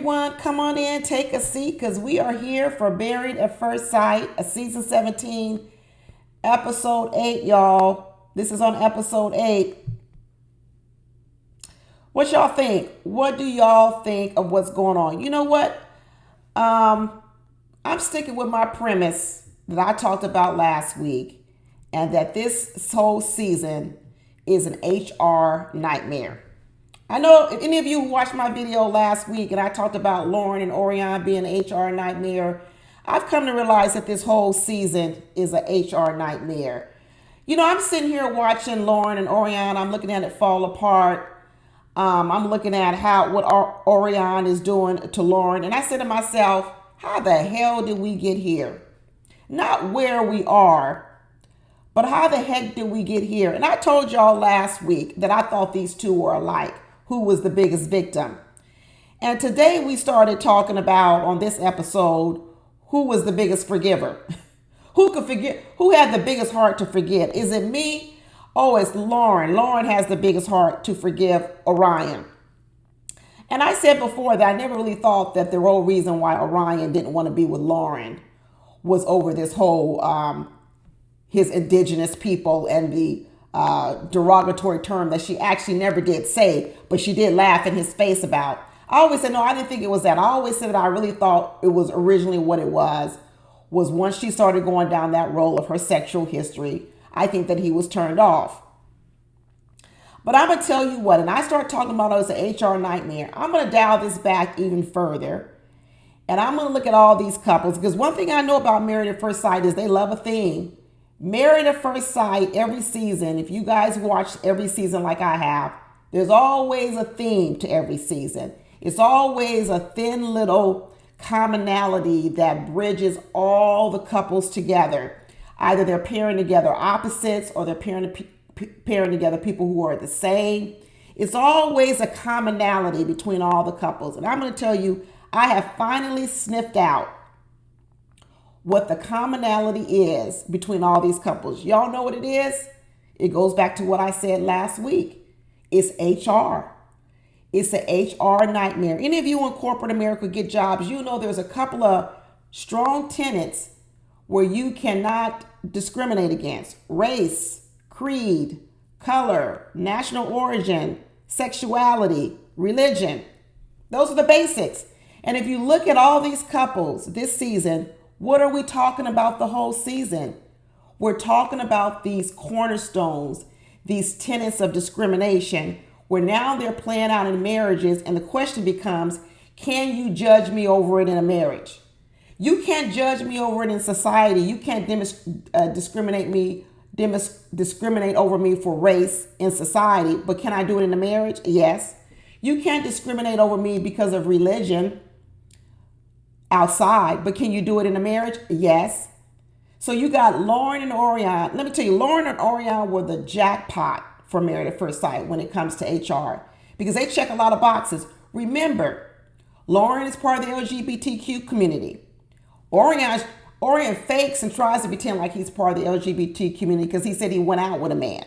everyone. Come on in, take a seat, because we are here for Married at First Sight, a season 17, episode 8, y'all. This is on episode 8. What y'all think? What do y'all think of what's going on? You know what? I'm sticking with my premise that I talked about last week, and that this whole season is an HR nightmare. I know if any of you watched my video last week and I talked about Lauren and Orion being an HR nightmare, I've come to realize that this whole season is an HR nightmare. You know, I'm sitting here watching Lauren and Orion. I'm looking at it fall apart. I'm looking at what Orion is doing to Lauren. And I said to myself, how the hell did we get here? Not where we are, but how the heck did we get here? And I told y'all last week that I thought these two were alike. Who was the biggest victim? And today we started talking about, on this episode, who was the biggest forgiver? Who could forget? Who had the biggest heart to forget? Is it me? Oh, it's Lauren. Lauren has the biggest heart to forgive Orion. And I said before that I never really thought that the real reason why Orion didn't want to be with Lauren was over this whole his indigenous people and the derogatory term that she actually never did say, but she did laugh in his face about. I always said, no, I didn't think it was that. I always said that I really thought it was originally what it was once she started going down that road of her sexual history, I think that he was turned off. But I'm going to tell you what, and I start talking about it as an HR nightmare, I'm going to dial this back even further. And I'm going to look at all these couples, because one thing I know about Married at First Sight is they love a theme. Married at First Sight, every season, if you guys watch every season like I have, there's always a theme to every season. It's always a thin little commonality that bridges all the couples together. Either they're pairing together opposites or they're pairing together people who are the same. It's always a commonality between all the couples. And I'm going to tell you, I have finally sniffed out what the commonality is between all these couples. Y'all know what it is? It goes back to what I said last week. It's HR. It's an HR nightmare. Any of you in corporate America get jobs, you know there's a couple of strong tenets where you cannot discriminate against: race, creed, color, national origin, sexuality, religion. Those are the basics. And if you look at all these couples this season, what are we talking about the whole season? We're talking about these cornerstones, these tenets of discrimination, where now they're playing out in marriages. And the question becomes, can you judge me over it in a marriage? You can't judge me over it in society. You can't discriminate over me for race in society. But can I do it in a marriage? Yes. You can't discriminate over me because of religion outside, but can you do it in a marriage? Yes. So you got Lauren and Orion. Let me tell you, Lauren and Orion were the jackpot for Married at First Sight when it comes to HR, because they check a lot of boxes. Remember, Lauren is part of the LGBTQ community. Orion fakes and tries to pretend like he's part of the LGBT community because he said he went out with a man.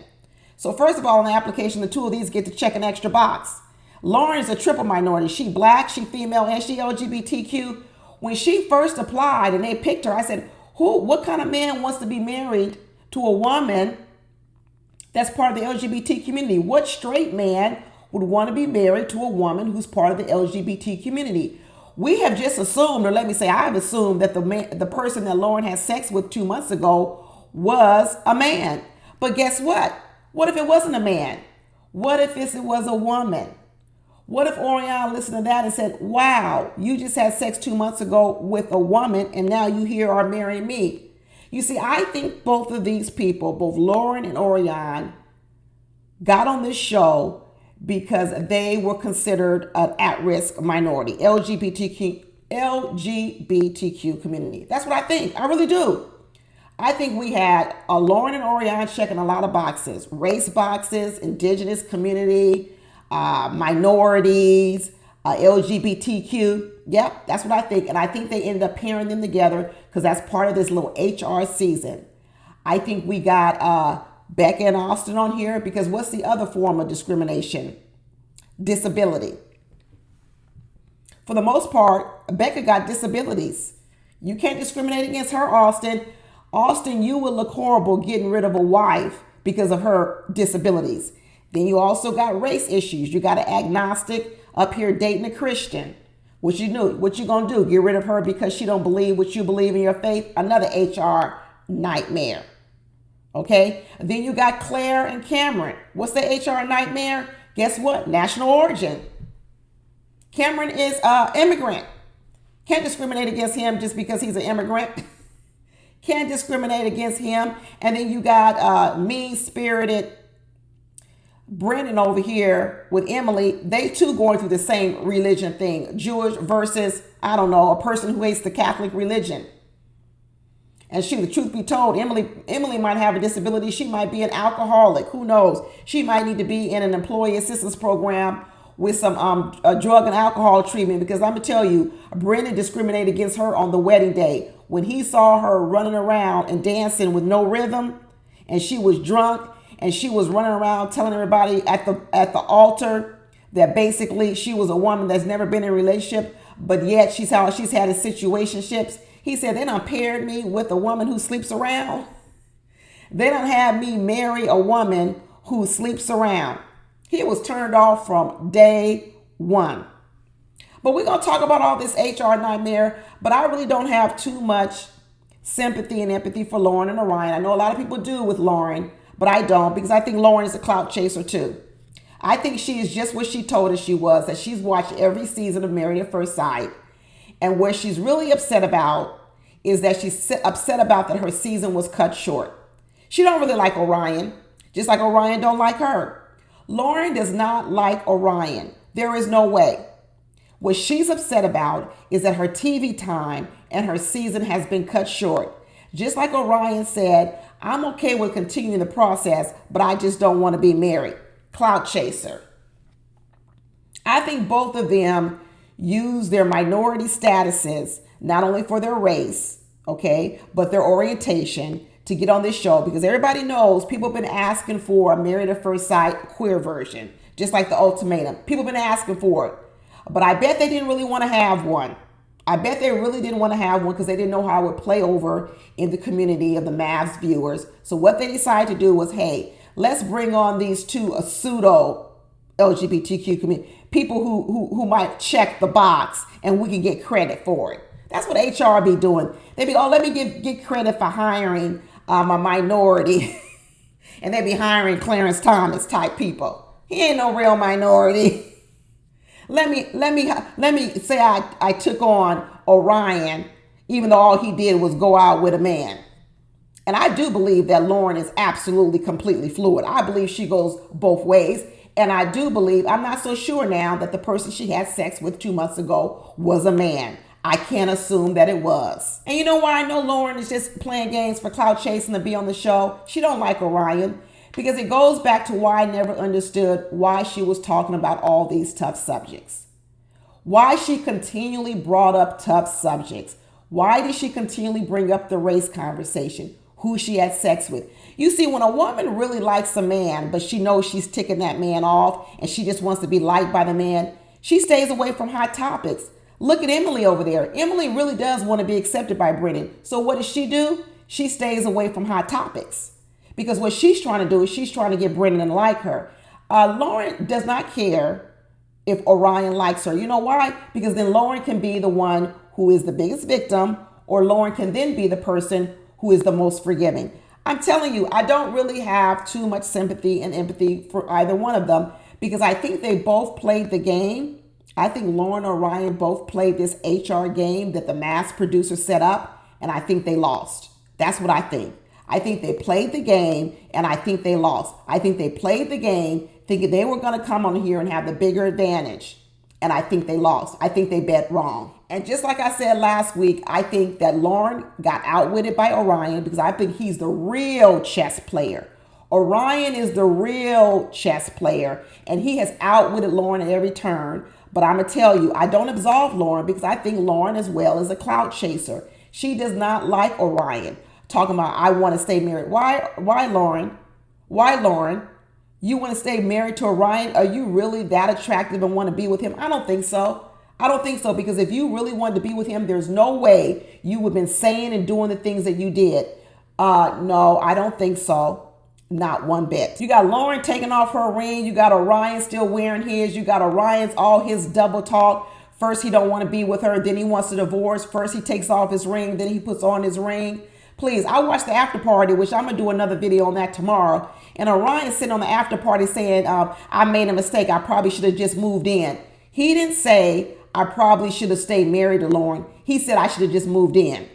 So first of all, in the application, the two of these get to check an extra box. Lauren is a triple minority. She black, she female, and she LGBTQ. When she first applied and they picked her, I said, what kind of man wants to be married to a woman that's part of the LGBT community? What straight man would want to be married to a woman who's part of the LGBT community? We have just assumed, or let me say, I have assumed that the person that Lauren had sex with 2 months ago was a man. But guess what? What if it wasn't a man? What if it was a woman? What if Orion listened to that and said, wow, you just had sex 2 months ago with a woman and now you here are marrying me? You see, I think both of these people, both Lauren and Orion, got on this show because they were considered an at-risk minority, LGBTQ community. That's what I think. I really do. I think we had Lauren and Orion checking a lot of boxes: race boxes, indigenous community, minorities, LGBTQ. Yep, that's what I think. And I think they ended up pairing them together because that's part of this little HR season. I think we got Becca and Austin on here because what's the other form of discrimination? Disability. For the most part, Becca got disabilities. You can't discriminate against her, Austin. Austin, you would look horrible getting rid of a wife because of her disabilities. Then you also got race issues. You got an agnostic up here dating a Christian. What you gonna do? Get rid of her because she don't believe what you believe in your faith? Another HR nightmare. Okay? Then you got Claire and Cameron. What's the HR nightmare? Guess what? National origin. Cameron is immigrant. Can't discriminate against him just because he's an immigrant. Can't discriminate against him. And then you got mean-spirited Brennan over here with Emily. They too going through the same religion thing. Jewish versus, I don't know, a person who hates the Catholic religion. And the truth be told, Emily might have a disability. She might be an alcoholic. Who knows? She might need to be in an employee assistance program with some drug and alcohol treatment, because I'm going to tell you, Brennan discriminated against her on the wedding day. When he saw her running around and dancing with no rhythm, and she was drunk, and she was running around telling everybody at the altar that basically she was a woman that's never been in a relationship, but yet she's had in situationships. He said, they done paired me with a woman who sleeps around. They done had me marry a woman who sleeps around. He was turned off from day one. But we're going to talk about all this HR nightmare, but I really don't have too much sympathy and empathy for Lauren and Orion. I know a lot of people do with Lauren, but I don't, because I think Lauren is a clout chaser too. I think she is just what she told us she was, that she's watched every season of Married at First Sight. And where she's really upset about is that she's upset about that her season was cut short. She don't really like Orion, just like Orion don't like her. Lauren does not like Orion. There is no way. What she's upset about is that her TV time and her season has been cut short. Just like Orion said, I'm okay with continuing the process, but I just don't want to be married. Clout chaser. I think both of them use their minority statuses, not only for their race, okay, but their orientation to get on this show, because everybody knows people have been asking for a Married at First Sight queer version, just like the ultimatum. People have been asking for it, but I bet they didn't really want to have one. I bet they really didn't want to have one because they didn't know how it would play over in the community of the mavs viewers. So what they decided to do was, hey, let's bring on these two pseudo LGBTQ community people who might check the box and we can get credit for it. That's what HR be doing. They be, let me get credit for hiring a minority. And they be hiring Clarence Thomas type people. He ain't no real minority. Let me say I took on Orion, even though all he did was go out with a man. And I do believe that Lauren is absolutely, completely fluid. I believe she goes both ways. And I do believe, I'm not so sure now that the person she had sex with 2 months ago was a man. I can't assume that it was. And you know why I know Lauren is just playing games for clout chasing to be on the show? She don't like Orion, because it goes back to why I never understood why she was talking about all these tough subjects. Why she continually brought up tough subjects. Why did she continually bring up the race conversation? Who she had sex with. You see, when a woman really likes a man, but she knows she's ticking that man off and she just wants to be liked by the man, she stays away from hot topics. Look at Emily over there. Emily really does want to be accepted by Brennan. So what does she do? She stays away from hot topics. Because what she's trying to do is she's trying to get Brennan to like her. Lauren does not care if Orion likes her. You know why? Because then Lauren can be the one who is the biggest victim, or Lauren can then be the person who is the most forgiving. I'm telling you, I don't really have too much sympathy and empathy for either one of them, because I think they both played the game. I think Lauren and Orion both played this HR game that the mass producer set up, and I think they lost. That's what I think. I think they played the game, and I think they lost. I think they played the game thinking they were going to come on here and have the bigger advantage, and I think they lost. I think they bet wrong. And just like I said last week, I think that Lauren got outwitted by Orion, because I think he's the real chess player. Orion is the real chess player, and he has outwitted Lauren at every turn. But I'm going to tell you, I don't absolve Lauren, because I think Lauren as well is a clout chaser. She does not like Orion. Talking about, I want to stay married. Why, Lauren? Why, Lauren? You want to stay married to Orion? Are you really that attractive and want to be with him? I don't think so. I don't think so, because if you really wanted to be with him, there's no way you would have been saying and doing the things that you did. No, I don't think so. Not one bit. You got Lauren taking off her ring. You got Orion still wearing his. You got Orion's all his double talk. First, he don't want to be with her. Then he wants a divorce. First, he takes off his ring. Then he puts on his ring. Please, I watched the after party, which I'm going to do another video on that tomorrow. And Orion is sitting on the after party saying, I made a mistake. I probably should have just moved in. He didn't say, I probably should have stayed married to Lauren. He said, I should have just moved in.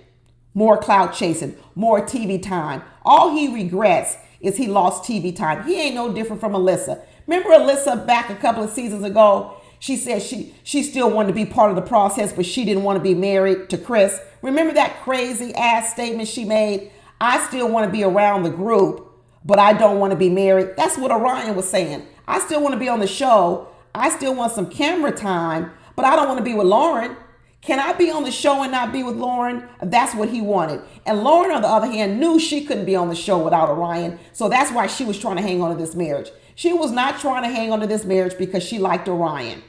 More clout chasing, more TV time. All he regrets is he lost TV time. He ain't no different from Alyssa. Remember Alyssa back a couple of seasons ago? She said she still wanted to be part of the process, but she didn't want to be married to Chris. Remember that crazy ass statement she made? I still want to be around the group, but I don't want to be married. That's what Orion was saying. I still want to be on the show. I still want some camera time, but I don't want to be with Lauren. Can I be on the show and not be with Lauren? That's what he wanted. And Lauren, on the other hand, knew she couldn't be on the show without Orion. So that's why she was trying to hang on to this marriage. She was not trying to hang on to this marriage because she liked Orion.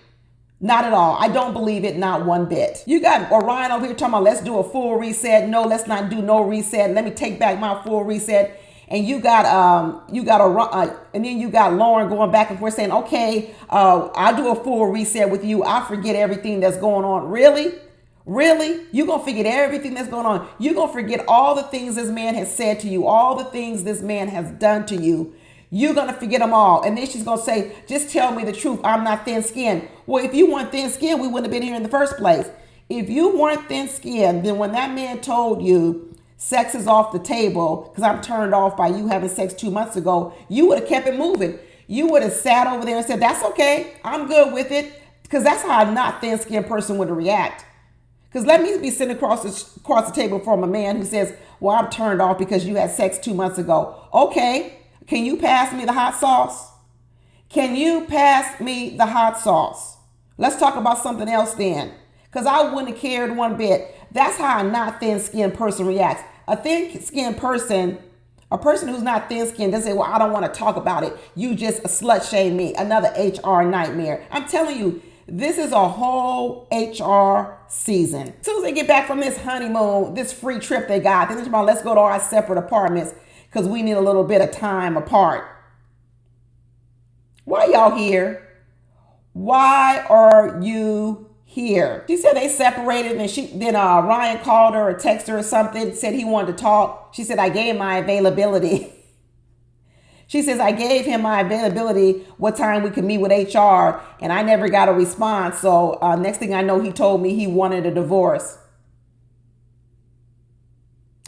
Not at all. I don't believe it, not one bit. You got Orion over here talking about, let's do a full reset. No, let's not do no reset. Let me take back my full reset. And you got and then you got Lauren going back and forth saying, okay, I'll do a full reset with you. I forget everything that's going on. Really? Really? You're going to forget everything that's going on. You're going to forget all the things this man has said to you, all the things this man has done to you. You're going to forget them all. And then she's going to say, just tell me the truth. I'm not thin-skinned. Well, if you weren't thin-skinned, we wouldn't have been here in the first place. If you weren't thin-skinned, then when that man told you sex is off the table because I'm turned off by you having sex 2 months ago, you would have kept it moving. You would have sat over there and said, that's okay. I'm good with it. Because that's how a not thin-skinned person would react. Because let me be sitting across the table from a man who says, well, I'm turned off because you had sex 2 months ago. Okay. Can you pass me the hot sauce? Can you pass me the hot sauce? Let's talk about something else then. Because I wouldn't have cared one bit. That's how a not thin-skinned person reacts. A thin-skinned person, a person who's not thin-skinned, doesn't say, well, I don't want to talk about it. You just slut shame me. Another HR nightmare. I'm telling you, this is a whole HR season. As soon as they get back from this honeymoon, this free trip they got, they're about, let's go to our separate apartments because we need a little bit of time apart. Why y'all here? Why are you here? She said they separated, and then Ryan called her or texted her or something, said he wanted to talk. She said, I gave my availability. She says, I gave him my availability, what time we could meet with HR, and I never got a response. So next thing I know, he told me he wanted a divorce.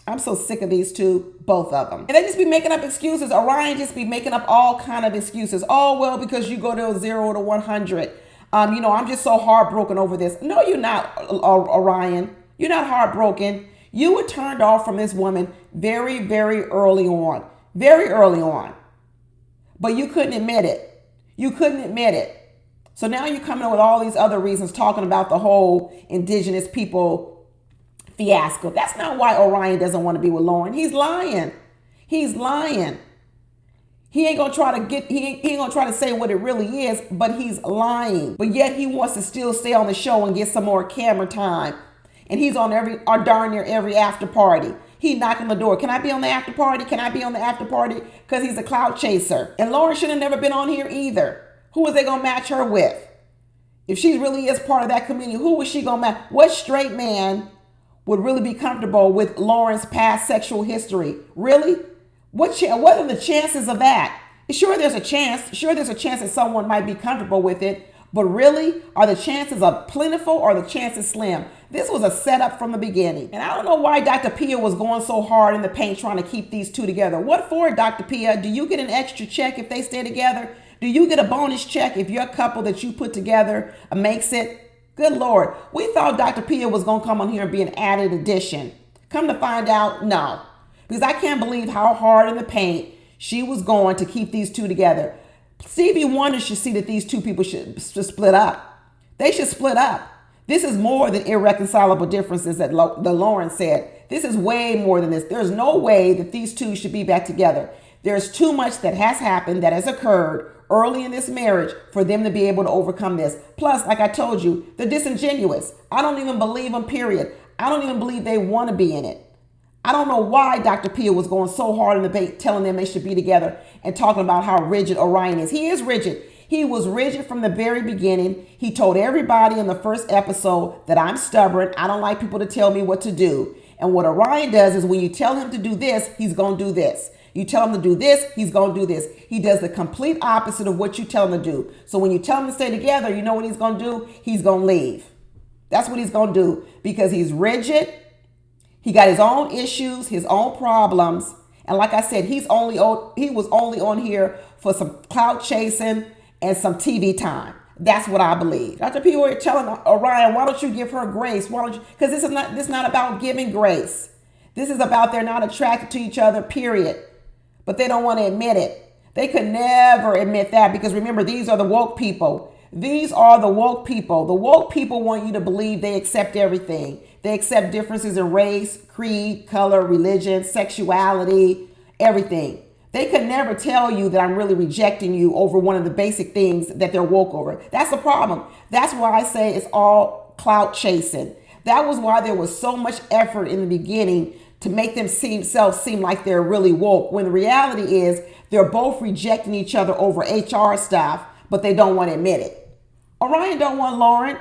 I'm so sick of these two, both of them. And they just be making up excuses. Orion just be making up all kind of excuses. Oh, well, because you go to 0 to 100. I'm just so heartbroken over this. No, you're not, Orion. You're not heartbroken. You were turned off from this woman very, very early on. Very early on. But you couldn't admit it. You couldn't admit it. So now you're coming up with all these other reasons talking about the whole indigenous people fiasco. That's not why Orion doesn't want to be with Lauren. He's lying. He's lying. He ain't gonna try to say what it really is, but he's lying. But yet he wants to still stay on the show and get some more camera time. And he's on darn near every after party. He knocked on the door. Can I be on the after party? Can I be on the after party? Because he's a clout chaser. And Lauren should have never been on here either. Who was they going to match her with? If she really is part of that community, who was she going to match? What straight man would really be comfortable with Lauren's past sexual history? Really? What are the chances of that? Sure, there's a chance. Sure, there's a chance that someone might be comfortable with it. But really, are the chances of plentiful or the chances slim? This was a setup from the beginning. And I don't know why Dr. Pia was going so hard in the paint trying to keep these two together. What for, Dr. Pia? Do you get an extra check if they stay together? Do you get a bonus check if your couple that you put together makes it? Good Lord. We thought Dr. Pia was going to come on here and be an added addition. Come to find out, no. Because I can't believe how hard in the paint she was going to keep these two together. Stevie Wonder should see that these two people should split up. They should split up. This is more than irreconcilable differences that Lauren said. This is way more than this. There's no way that these two should be back together. There's too much that has happened, that has occurred early in this marriage for them to be able to overcome this. Plus, like I told you, they're disingenuous. I don't even believe them, period. I don't even believe they want to be in it. I don't know why Dr. Pia was going so hard in the debate, telling them they should be together and talking about how rigid Orion is. He is rigid. He was rigid from the very beginning. He told everybody in the first episode that I'm stubborn. I don't like people to tell me what to do. And what Orion does is when you tell him to do this, he's going to do this. You tell him to do this, he's going to do this. He does the complete opposite of what you tell him to do. So when you tell him to stay together, you know what he's going to do? He's going to leave. That's what he's going to do because he's rigid. He got his own issues, his own problems. And like I said, he was only on here for some clout chasing and some TV time. That's what I believe. Dr. P were telling Orion, why don't you give her grace? Why don't you? Because this is not about giving grace. This is about they're not attracted to each other, period. But they don't want to admit it. They could never admit that because remember, these are the woke people. These are the woke people. The woke people want you to believe they accept everything. They accept differences in race, creed, color, religion, sexuality, everything. They could never tell you that I'm really rejecting you over one of the basic things that they're woke over. That's the problem. That's why I say it's all clout chasing. That was why there was so much effort in the beginning to make themselves seem like they're really woke, when the reality is they're both rejecting each other over HR stuff, but they don't want to admit it. Orion don't want Lauren.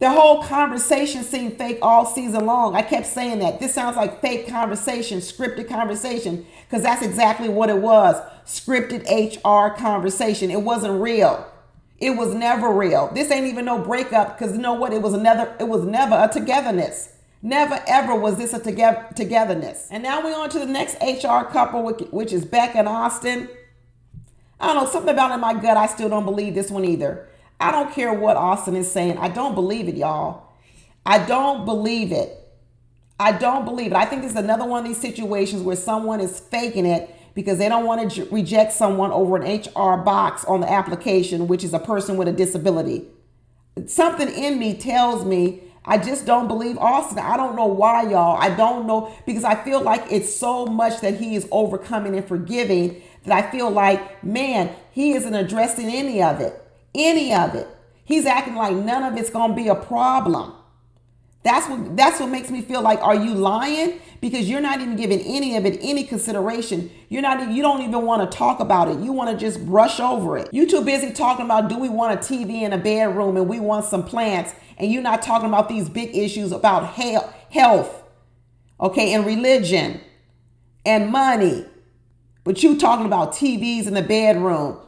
The whole conversation seemed fake all season long. I kept saying that. This sounds like fake conversation, scripted conversation, because that's exactly what it was. Scripted HR conversation. It wasn't real. It was never real. This ain't even no breakup because you know what? It was never a togetherness. Never ever was this a togetherness. And now we're on to the next HR couple, which is Becca and Austin. I don't know, something about in my gut, I still don't believe this one either. I don't care what Austin is saying. I don't believe it, y'all. I don't believe it. I don't believe it. I think this is another one of these situations where someone is faking it because they don't want to reject someone over an HR box on the application, which is a person with a disability. Something in me tells me I just don't believe Austin. I don't know why, y'all. I don't know, because I feel like it's so much that he is overcoming and forgiving that I feel like, man, he isn't addressing any of it. Any of it. He's acting like none of it's going to be a problem. That's what makes me feel like, are you lying? Because you're not even giving any of it any consideration. You don't even want to talk about it. You want to just brush over it. You too busy talking about, do we want a TV in a bedroom and we want some plants, and you're not talking about these big issues about health, okay, and religion and money. But you talking about TVs in the bedroom.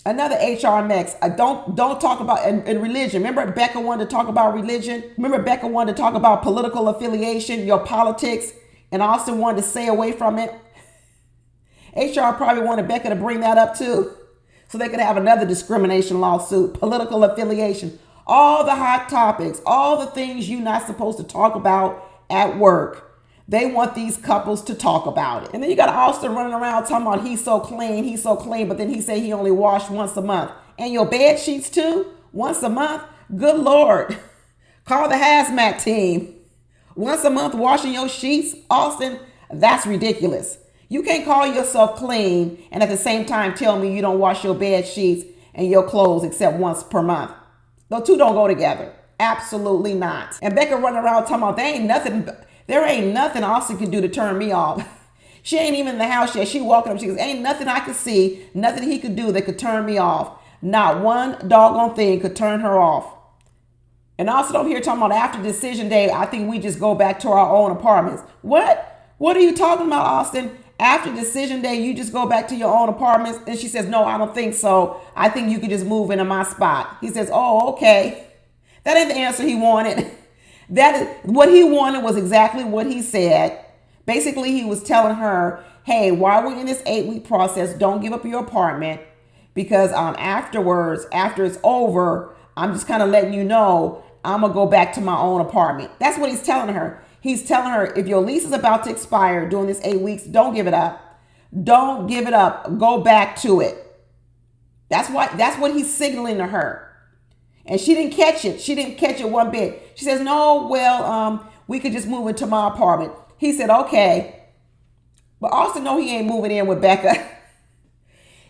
Another HR mix. Don't talk about in religion. Remember Becca wanted to talk about religion? Remember Becca wanted to talk about political affiliation, your politics, and Austin wanted to stay away from it? HR probably wanted Becca to bring that up too, so they could have another discrimination lawsuit, political affiliation, all the hot topics, all the things you're not supposed to talk about at work. They want these couples to talk about it. And then you got Austin running around talking about he's so clean, but then he say he only washed once a month. And your bed sheets too? Once a month? Good Lord. Call the hazmat team. Once a month washing your sheets? Austin, that's ridiculous. You can't call yourself clean and at the same time tell me you don't wash your bed sheets and your clothes except once per month. The two don't go together. Absolutely not. And Becca running around talking about there ain't nothing Austin can do to turn me off. She ain't even in the house yet. She walking up. She goes, ain't nothing I could see, nothing he could do that could turn me off. Not one doggone thing could turn her off. And Austin over here talking about after decision day, I think we just go back to our own apartments. What? What are you talking about, Austin? After decision day, you just go back to your own apartments? And she says, no, I don't think so. I think you could just move into my spot. He says, oh, okay. That ain't the answer he wanted. What he wanted was exactly what he said. Basically, he was telling her, hey, while we're in this 8-week process, don't give up your apartment because afterwards, after it's over, I'm just kind of letting you know I'm going to go back to my own apartment. That's what he's telling her. He's telling her, if your lease is about to expire during this 8 weeks, don't give it up. Don't give it up. Go back to it. That's what he's signaling to her. And she didn't catch it. She didn't catch it one bit. She says, no, well, we could just move into my apartment. He said, okay. But Austin know he ain't moving in with Becca.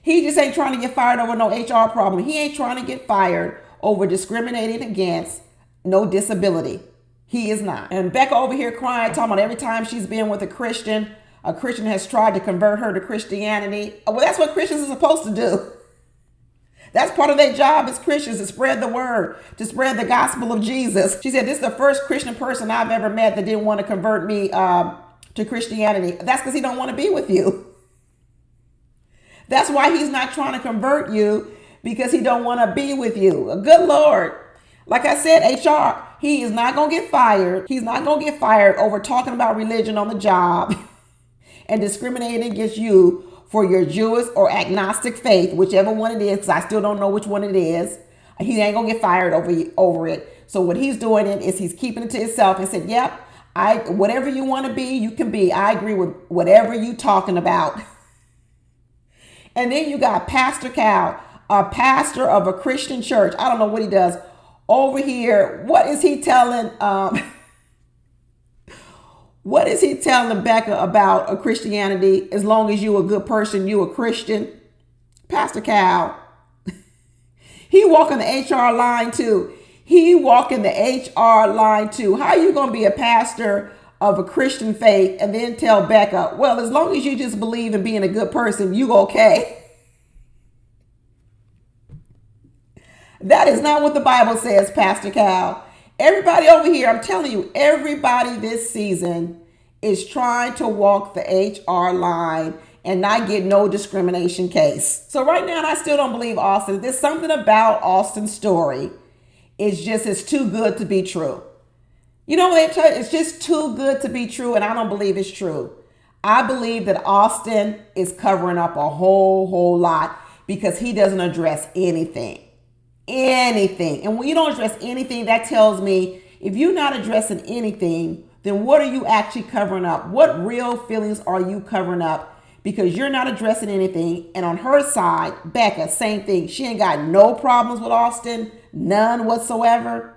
He just ain't trying to get fired over no HR problem. He ain't trying to get fired over discriminating against no disability. He is not. And Becca over here crying, talking about every time she's been with a Christian has tried to convert her to Christianity. Well, that's what Christians are supposed to do. That's part of their job as Christians, to spread the word, to spread the gospel of Jesus. She said, this is the first Christian person I've ever met that didn't want to convert me to Christianity. That's because he don't want to be with you. That's why he's not trying to convert you, because he don't want to be with you. Good Lord. Like I said, HR, he is not going to get fired. He's not going to get fired over talking about religion on the job and discriminating against you for your Jewish or agnostic faith, whichever one it is, because I still don't know which one it is. He ain't gonna get fired over it. So what he's doing is he's keeping it to himself and said, yep, whatever you want to be, you can be. I agree with whatever you talking about. And then you got Pastor Cal, a pastor of a Christian church. I don't know what he does over here. What is he telling What is he telling Becca about a Christianity? As long as you a good person, you a Christian. Pastor Cal. He walking the HR line too. How are you going to be a pastor of a Christian faith and then tell Becca, well, as long as you just believe in being a good person, you okay? That is not what the Bible says, Pastor Cal. Everybody over here, I'm telling you, everybody this season is trying to walk the HR line and not get no discrimination case. So right now, I still don't believe Austin. There's something about Austin's story. It's too good to be true. You know, it's just too good to be true, and I don't believe it's true. I believe that Austin is covering up a whole lot because he doesn't address anything. And when you don't address anything, that tells me if you're not addressing anything, then what are you actually covering up? What real feelings are you covering up? Because you're not addressing anything. And on her side, Becca, same thing. She ain't got no problems with Austin, none whatsoever.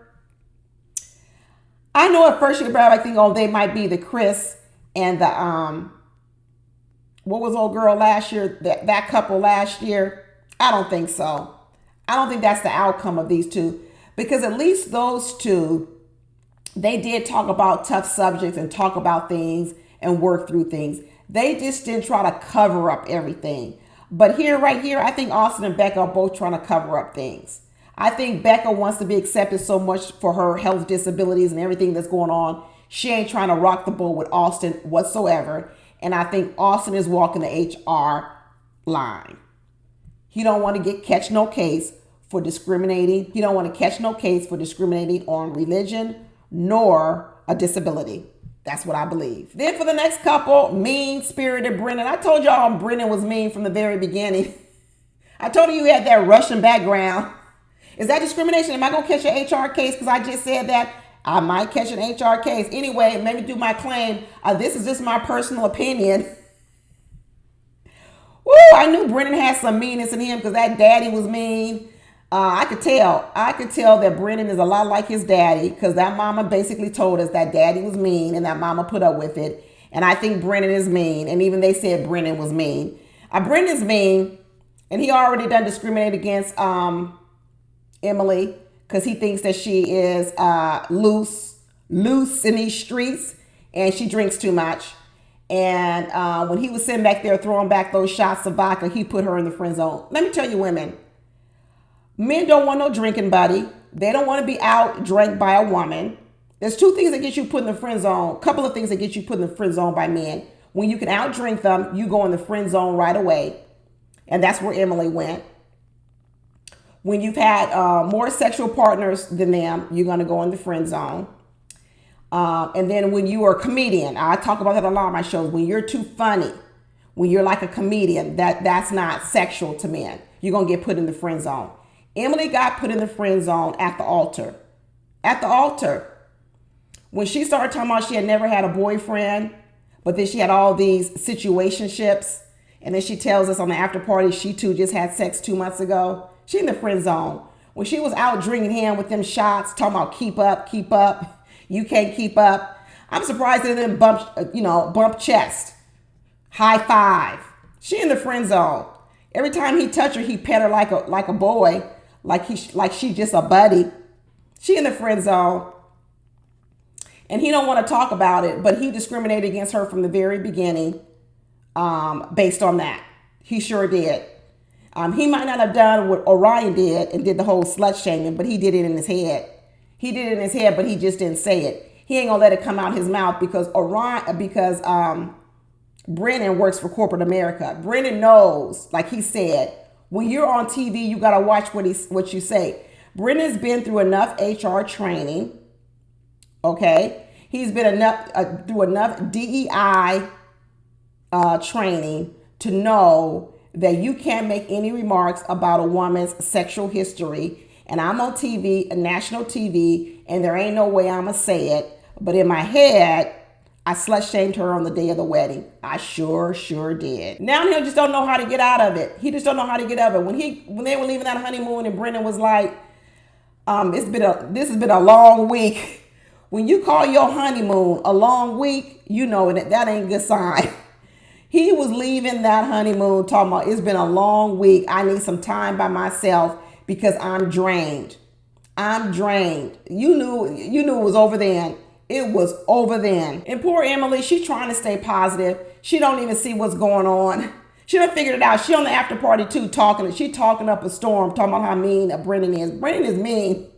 I know at first you probably think, oh, they might be the Chris and the what was old girl last year? That couple last year. I don't think so. I don't think that's the outcome of these two, because at least those two, they did talk about tough subjects and talk about things and work through things. They just didn't try to cover up everything. But right here, I think Austin and Becca are both trying to cover up things. I think Becca wants to be accepted so much for her health disabilities and everything that's going on. She ain't trying to rock the boat with Austin whatsoever. And I think Austin is walking the HR line. He don't want to catch no case for discriminating. He don't want to catch no case for discriminating on religion nor a disability. That's what I believe. Then for the next couple, mean-spirited Brennan. I told y'all Brennan was mean from the very beginning. I told you had that Russian background. Is that discrimination? Am I going to catch an HR case because I just said that? I might catch an HR case. Anyway, let me do my claim. This is just my personal opinion. Woo, I knew Brennan had some meanness in him because that daddy was mean. I could tell that Brennan is a lot like his daddy, because that mama basically told us that daddy was mean and that mama put up with it. And I think Brennan is mean. And even they said Brennan was mean. Brennan's mean, and he already done discriminate against Emily because he thinks that she is loose in these streets and she drinks too much. And when he was sitting back there throwing back those shots of vodka, he put her in the friend zone. Let me tell you, women. Men don't want no drinking buddy. They don't want to be out drank by a woman. There's two things that get you put in the friend zone. A couple of things that get you put in the friend zone by men. When you can out drink them, you go in the friend zone right away. And that's where Emily went. When you've had more sexual partners than them, you're going to go in the friend zone. And then when you are a comedian, I talk about that a lot on my shows. When you're too funny, when you're like a comedian, that's not sexual to men. You're going to get put in the friend zone. Emily got put in the friend zone at the altar. At the altar. When she started talking about she had never had a boyfriend, but then she had all these situationships, and then she tells us on the after party she too just had sex 2 months ago. She in the friend zone. When she was out drinking him with them shots, talking about keep up, you can't keep up. I'm surprised they didn't bump chest. High five. She in the friend zone. Every time he touched her, he pet her like a boy, like she just a buddy. She in the friend zone. And he don't want to talk about it, but he discriminated against her from the very beginning, based on that. He sure did. He might not have done what Orion did and did the whole slut shaming, but he did it in his head. He did it in his head, but he just didn't say it. He ain't gonna let it come out his mouth because Brennan works for corporate America. Brennan knows, like he said, when you're on TV, you gotta watch what you say. Brennan's been through enough HR training. Okay, he's been through enough DEI training to know that you can't make any remarks about a woman's sexual history. And I'm on TV, national TV, and there ain't no way I'ma say it. But in my head, I slut shamed her on the day of the wedding. I sure did. Now he just don't know how to get out of it. He just don't know how to get out of it. When they were leaving that honeymoon, and Brennan was like, this has been a long week. When you call your honeymoon a long week, you know that ain't a good sign. He was leaving that honeymoon talking about, it's been a long week. I need some time by myself because I'm drained. I'm drained. You knew it was over then. It was over then. And poor Emily, she's trying to stay positive. She don't even see what's going on. She done figured it out. She on the after party too, she talking up a storm, talking about how mean Brennan is. Brennan is mean.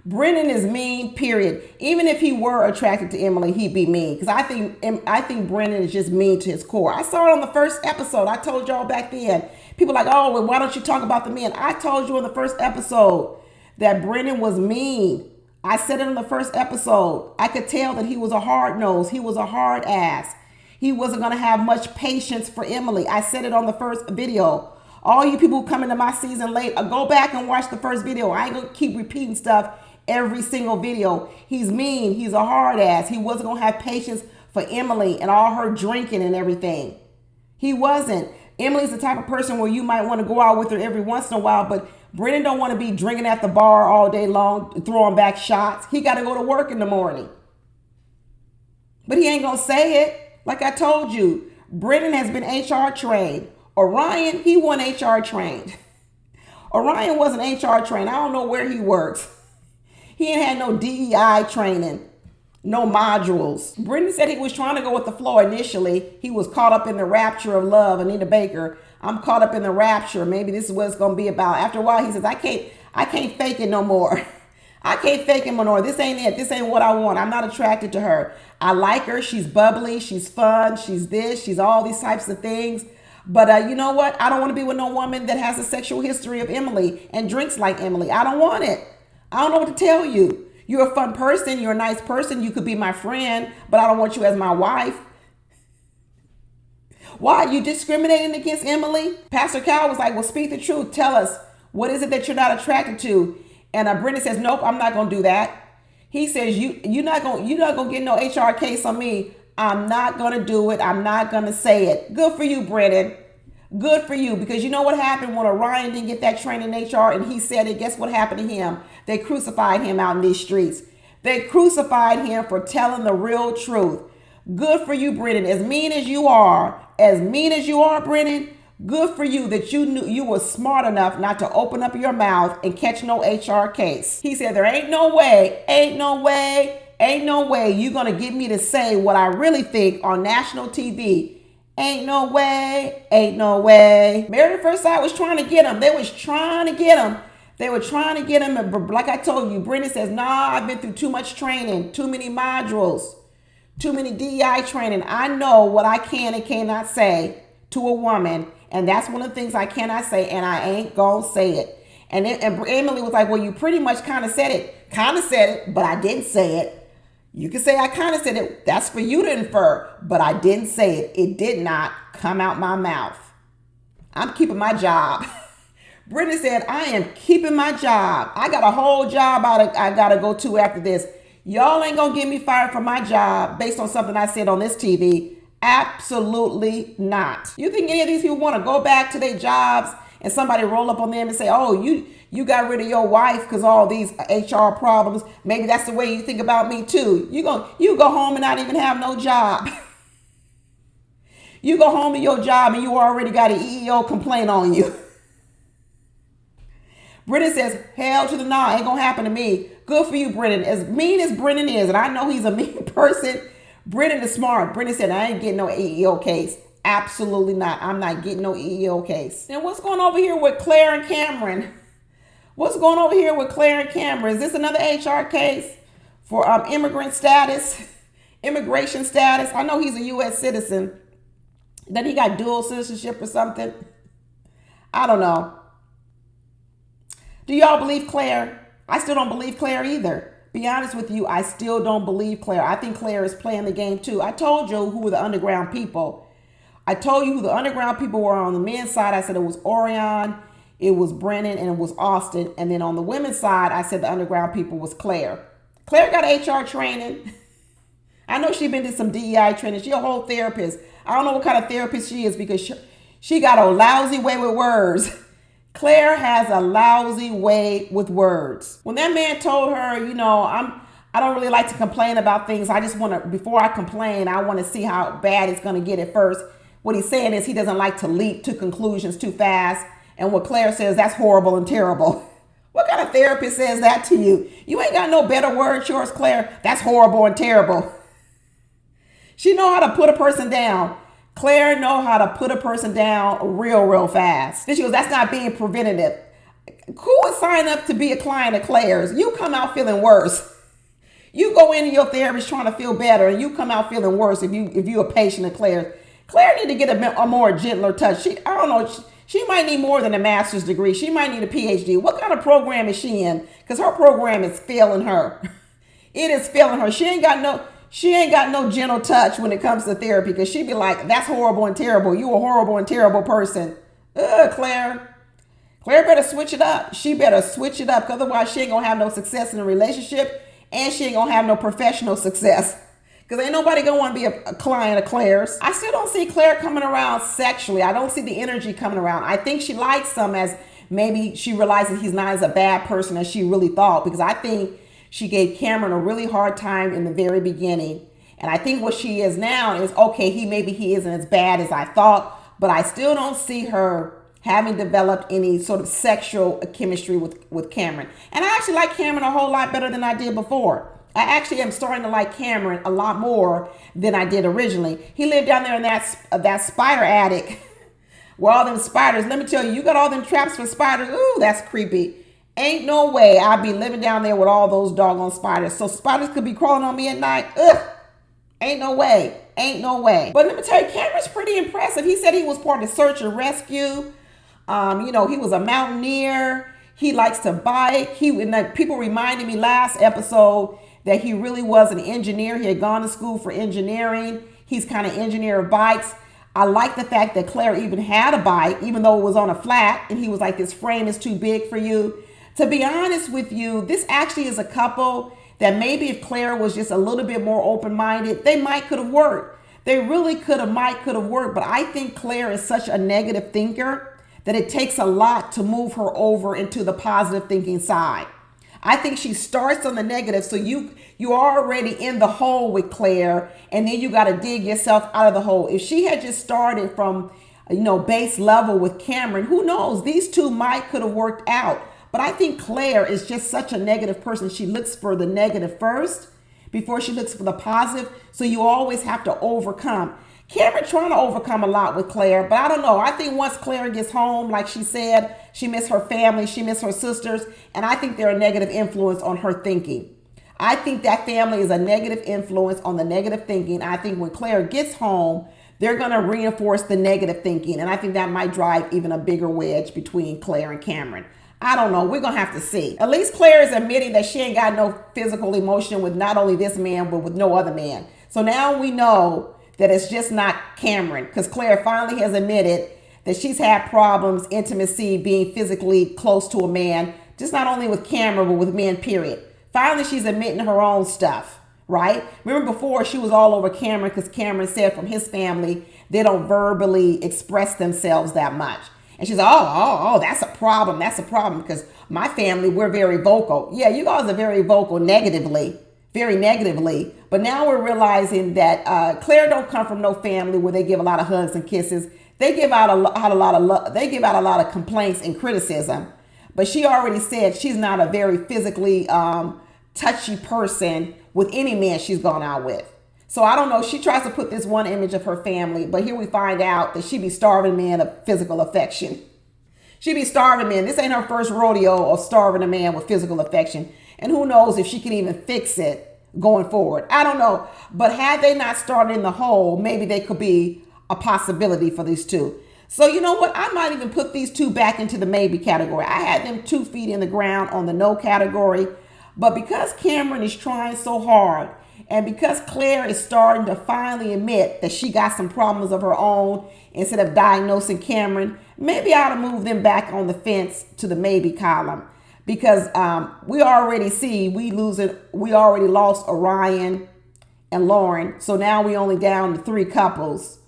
Brennan is mean, period. Even if he were attracted to Emily, he'd be mean. Because I think Brennan is just mean to his core. I saw it on the first episode. I told y'all back then. People like, oh, well, why don't you talk about the men? I told you in the first episode that Brennan was mean. I said it in the first episode. I could tell that he was a hard nose. He was a hard ass. He wasn't going to have much patience for Emily. I said it on the first video. All you people who come into my season late, go back and watch the first video. I ain't going to keep repeating stuff every single video. He's mean. He's a hard ass. He wasn't going to have patience for Emily and all her drinking and everything. He wasn't. Emily's the type of person where you might want to go out with her every once in a while, but Brennan don't want to be drinking at the bar all day long, throwing back shots. He got to go to work in the morning. But he ain't going to say it. Like I told you, Brennan has been HR trained. Orion, he wasn't HR trained. Orion wasn't HR trained. I don't know where he works. He ain't had no DEI training, no modules. Brennan said he was trying to go with the flow initially. He was caught up in the rapture of love. Anita Baker, I'm caught up in the rapture. Maybe this is what it's going to be about. After a while, he says, I can't fake it no more. I can't fake it no more. This ain't it. This ain't what I want. I'm not attracted to her. I like her. She's bubbly. She's fun. She's this. She's all these types of things. But you know what? I don't want to be with no woman that has a sexual history of Emily and drinks like Emily. I don't want it. I don't know what to tell you. You're a fun person. You're a nice person. You could be my friend, but I don't want you as my wife. Why? You discriminating against Emily? Pastor Cal was like, well, speak the truth. Tell us, what is it that you're not attracted to? And Brennan says, nope, I'm not going to do that. He says, you're not going to get no HR case on me. I'm not going to do it. I'm not going to say it. Good for you, Brennan. Good for you. Because you know what happened when Orion didn't get that training in HR and he said it? Guess what happened to him? They crucified him out in these streets. They crucified him for telling the real truth. Good for you, Brennan. As mean as you are, Brennan, good for you that you knew you were smart enough not to open up your mouth and catch no HR case. He said, there ain't no way you're going to get me to say what I really think on national TV. Ain't no way. Married at First Sight was trying to get him. They were trying to get him. But like I told you, Brennan says, nah, I've been through too much training, too many modules, too many DEI training. I know what I can and cannot say to a woman. And that's one of the things I cannot say. And I ain't going to say it. And Emily was like, well, you pretty much kind of said it, but I didn't say it. You can say I kind of said it. That's for you to infer, but I didn't say it. It did not come out my mouth. I'm keeping my job. Brittany said, I am keeping my job. I got a whole job I got to go to after this. Y'all ain't going to get me fired from my job based on something I said on this TV. Absolutely not. You think any of these people want to go back to their jobs and somebody roll up on them and say, oh, you got rid of your wife because all these HR problems. Maybe that's the way you think about me too. You go home and not even have no job. You go home to your job and you already got an EEO complaint on you. Brennan says, hell to the no, ain't gonna happen to me. Good for you, Brennan. As mean as Brennan is, and I know he's a mean person, Brennan is smart. Brennan said, I ain't getting no EEO case. Absolutely not. I'm not getting no EEO case. And what's going on over here with Claire and Cameron? What's going over here with Claire and Cameron? Is this another HR case for immigrant status, immigration status? I know he's a U.S. citizen. Then he got dual citizenship or something. I don't know. Do y'all believe Claire? I still don't believe Claire either. Be honest with you, I still don't believe Claire. I think Claire is playing the game too. I told you who were the underground people. I told you who the underground people were on the men's side. I said it was Orion, it was Brennan, and it was Austin. And then on the women's side, I said the underground people was Claire. Claire got HR training. I know she's been to some DEI training. She's a whole therapist. I don't know what kind of therapist she is because she got a lousy way with words. Claire has a lousy way with words. When that man told her, you know, I don't really like to complain about things. I just want to, before I complain, I want to see how bad it's going to get at first. What he's saying is he doesn't like to leap to conclusions too fast. And what Claire says, that's horrible and terrible. What kind of therapist says that to you? You ain't got no better word choice, Claire. That's horrible and terrible. She know how to put a person down. Claire know how to put a person down real fast. Then she goes, that's not being preventative. Who would sign up to be a client of Claire's? You come out feeling worse. You go into your therapist trying to feel better, and you come out feeling worse if you're a patient of Claire's. Claire need to get a more gentler touch. I don't know. She might need more than a master's degree. She might need a PhD. What kind of program is she in? Because her program is failing her. It is failing her. She ain't got no gentle touch when it comes to therapy, because she'd be like, that's horrible and terrible. You a horrible and terrible person. Claire better switch it up. She better switch it up, because otherwise she ain't going to have no success in a relationship, and she ain't going to have no professional success. Because ain't nobody going to want to be a client of Claire's. I still don't see Claire coming around sexually. I don't see the energy coming around. I think she likes him, as maybe she realizes he's not as a bad person as she really thought, because I think she gave Cameron a really hard time in the very beginning. And I think what she is now is, okay, maybe he isn't as bad as I thought, but I still don't see her having developed any sort of sexual chemistry with Cameron. And I actually like Cameron a whole lot better than I did before. I actually am starting to like Cameron a lot more than I did originally. He lived down there in that spider attic where all them spiders, let me tell you, you got all them traps for spiders. Ooh, that's creepy. Ain't no way I'd be living down there with all those doggone spiders. So spiders could be crawling on me at night. Ugh. Ain't no way. Ain't no way. But let me tell you, Cameron's pretty impressive. He said he was part of search and rescue. He was a mountaineer. He likes to bike. People reminded me last episode that he really was an engineer. He had gone to school for engineering. He's kind of engineer of bikes. I like the fact that Claire even had a bike, even though it was on a flat. And he was like, this frame is too big for you. To be honest with you, this actually is a couple that maybe if Claire was just a little bit more open-minded, they could have worked. They really could have worked. But I think Claire is such a negative thinker that it takes a lot to move her over into the positive thinking side. I think she starts on the negative. So you're already in the hole with Claire, and then you got to dig yourself out of the hole. If she had just started from, base level with Cameron, who knows? These two could have worked out. But I think Claire is just such a negative person. She looks for the negative first before she looks for the positive. So you always have to overcome. Cameron trying to overcome a lot with Claire, but I don't know. I think once Claire gets home, like she said, she missed her family, she missed her sisters, and I think they're a negative influence on her thinking. I think that family is a negative influence on the negative thinking. I think when Claire gets home, they're going to reinforce the negative thinking, and I think that might drive even a bigger wedge between Claire and Cameron. I don't know. We're going to have to see. At least Claire is admitting that she ain't got no physical emotion with not only this man, but with no other man. So now we know that it's just not Cameron, because Claire finally has admitted that she's had problems, intimacy, being physically close to a man, just not only with Cameron, but with men, period. Finally, she's admitting her own stuff, right? Remember before she was all over Cameron because Cameron said from his family, they don't verbally express themselves that much. And she's like, oh, that's a problem. That's a problem because my family, we're very vocal. Yeah, you guys are very vocal negatively. very negatively. But now we're realizing that Claire don't come from no family where they give a lot of hugs and kisses. They give out a lot of love. They give out a lot of complaints and criticism. But she already said she's not a very physically touchy person with any man she's gone out with. So I don't know. She tries to put this one image of her family, but here we find out that she be starving men of physical affection. She be starving men. This ain't her first rodeo of starving a man with physical affection. And who knows if she can even fix it going forward. I don't know. But had they not started in the hole, maybe they could be a possibility for these two. So you know what? I might even put these two back into the maybe category. I had them 2 feet in the ground on the no category. But because Cameron is trying so hard, and because Claire is starting to finally admit that she got some problems of her own instead of diagnosing Cameron, maybe I ought to move them back on the fence to the maybe column. Because we already see we already lost Orion and Lauren. So now we only down to 3 couples.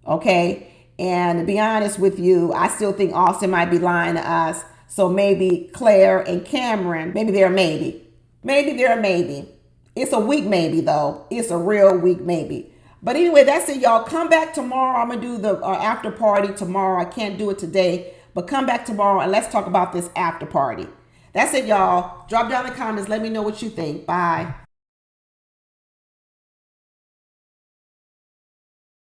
Okay. And to be honest with you, I still think Austin might be lying to us. So maybe Claire and Cameron, maybe they're a maybe. Maybe they're a maybe. It's a weak maybe, though. It's a real weak maybe. But anyway, that's it, y'all. Come back tomorrow. I'm going to do the after party tomorrow. I can't do it today. But come back tomorrow and let's talk about this after party. That's it, y'all. Drop down in the comments. Let me know what you think. Bye.